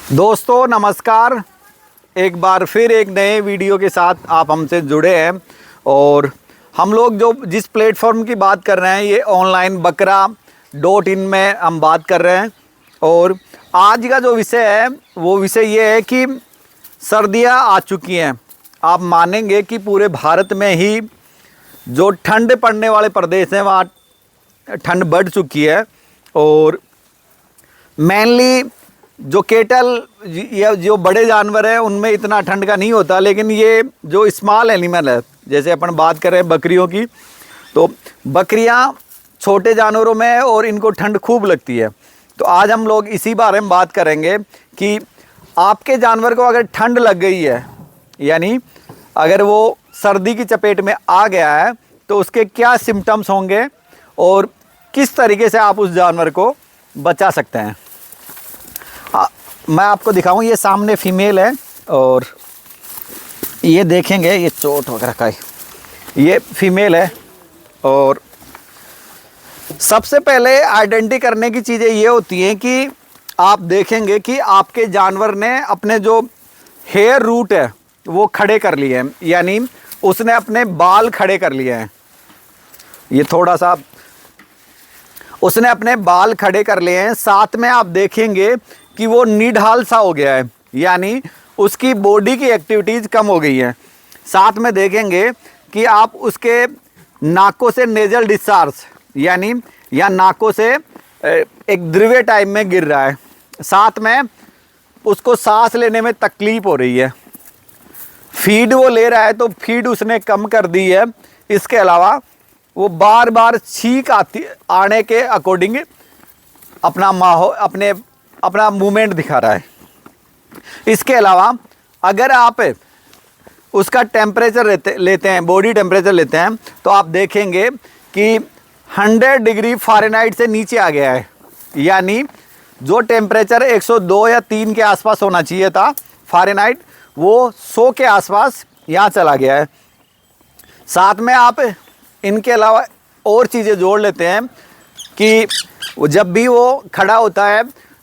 दोस्तों नमस्कार। एक बार फिर एक नए वीडियो के साथ आप हमसे जुड़े हैं और हम लोग जो जिस प्लेटफॉर्म की बात कर रहे हैं ये ऑनलाइन बकरा.in में हम बात कर रहे हैं। और आज का जो विषय है वो विषय ये है कि सर्दियां आ चुकी हैं। आप मानेंगे कि पूरे भारत में ही जो ठंड पड़ने वाले प्रदेश हैं वहाँ ठंड बढ़ चुकी है। और मेनली जो केटल या जो बड़े जानवर हैं उनमें इतना ठंड का नहीं होता, लेकिन ये जो स्मॉल एनिमल है, जैसे अपन बात कर रहे हैं बकरियों की, तो बकरियां छोटे जानवरों में है और इनको ठंड खूब लगती है। तो आज हम लोग इसी बारे में बात करेंगे कि आपके जानवर को अगर ठंड लग गई है, यानी अगर वो सर्दी की चपेट में आ गया है, तो उसके क्या सिम्टम्स होंगे और किस तरीके से आप उस जानवर को बचा सकते हैं। मैं आपको दिखाऊं, ये सामने फीमेल है और ये देखेंगे ये चोट वगैरह का ये फीमेल है। और सबसे पहले आइडेंटिटी करने की चीज़ें ये होती हैं कि आप देखेंगे कि आपके जानवर ने अपने जो हेयर रूट है वो खड़े कर लिए हैं, यानी उसने अपने बाल खड़े कर लिए हैं। ये थोड़ा सा उसने अपने बाल खड़े कर लिए हैं। साथ में आप देखेंगे कि वो निढाल सा हो गया है, यानी उसकी बॉडी की एक्टिविटीज़ कम हो गई हैं। साथ में देखेंगे कि आप उसके नाकों से नेजल डिस्चार्ज, यानी या नाकों से एक द्रव्य टाइप में गिर रहा है। साथ में उसको सांस लेने में तकलीफ़ हो रही है। फीड वो ले रहा है तो फीड उसने कम कर दी है। इसके अलावा वो बार बार छींक आने के अकॉर्डिंग अपना मूवमेंट दिखा रहा है। इसके अलावा अगर आप उसका टेम्परेचर लेते हैं, बॉडी टेम्परेचर लेते हैं, तो आप देखेंगे कि 100 डिग्री फ़ारेनहाइट से नीचे आ गया है, यानी जो टेम्परेचर 102 या 3 के आसपास होना चाहिए था फ़ारेनहाइट, वो 100 के आसपास यहाँ चला गया है। साथ में आप इनके अलावा और चीज़ें जोड़ लेते हैं कि जब भी वो खड़ा होता है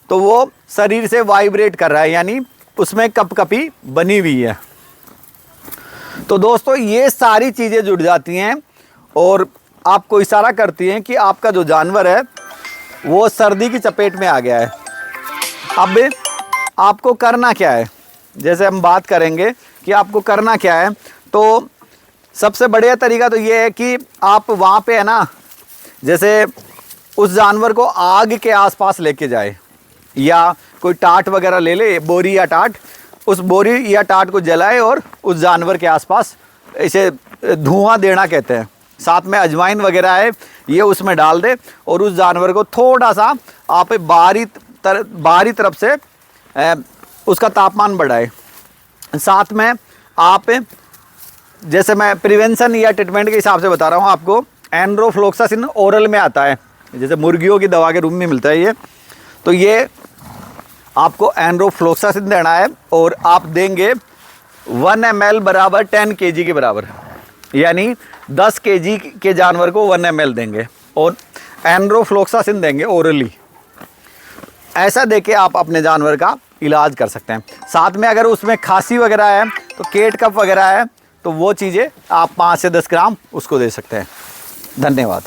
तो वो शरीर से वाइब्रेट कर रहा है, यानी उसमें कपकपी बनी हुई है। तो दोस्तों ये सारी चीज़ें जुड़ जाती हैं और आपको इशारा करती हैं कि आपका जो जानवर है वो सर्दी की चपेट में आ गया है। अब आपको करना क्या है, जैसे हम बात करेंगे कि आपको करना क्या है, तो सबसे बढ़िया तरीका तो ये है कि आप वहाँ पे है ना, जैसे उस जानवर को आग के आसपास लेके जाए या कोई टाट वगैरह ले ले, बोरी या टाट, उस बोरी या टाट को जलाए और उस जानवर के आसपास इसे धुआं देना कहते हैं। साथ में अजवाइन वगैरह है ये उसमें डाल दे और उस जानवर को थोड़ा सा आप बाहरी तरफ से उसका तापमान बढ़ाए। साथ में आप, जैसे मैं प्रिवेंशन या ट्रीटमेंट के हिसाब से बता रहा हूँ आपको, एनरोफ्लोक्सासिन ओरल में आता है, जैसे मुर्गियों की दवा के रूप में मिलता है ये, तो ये आपको एनरोफ्लोक्सासिन देना है और आप देंगे 1 ml बराबर 10 kg के बराबर, यानी 10 kg के जानवर को 1 ml देंगे और एनरोफ्लोक्सासिन देंगे ओरली। ऐसा देके आप अपने जानवर का इलाज कर सकते हैं। साथ में अगर उसमें खांसी वगैरह है तो केट कफ वगैरह है तो वो चीज़ें आप 5 से 10 ग्राम उसको दे सकते हैं। धन्यवाद।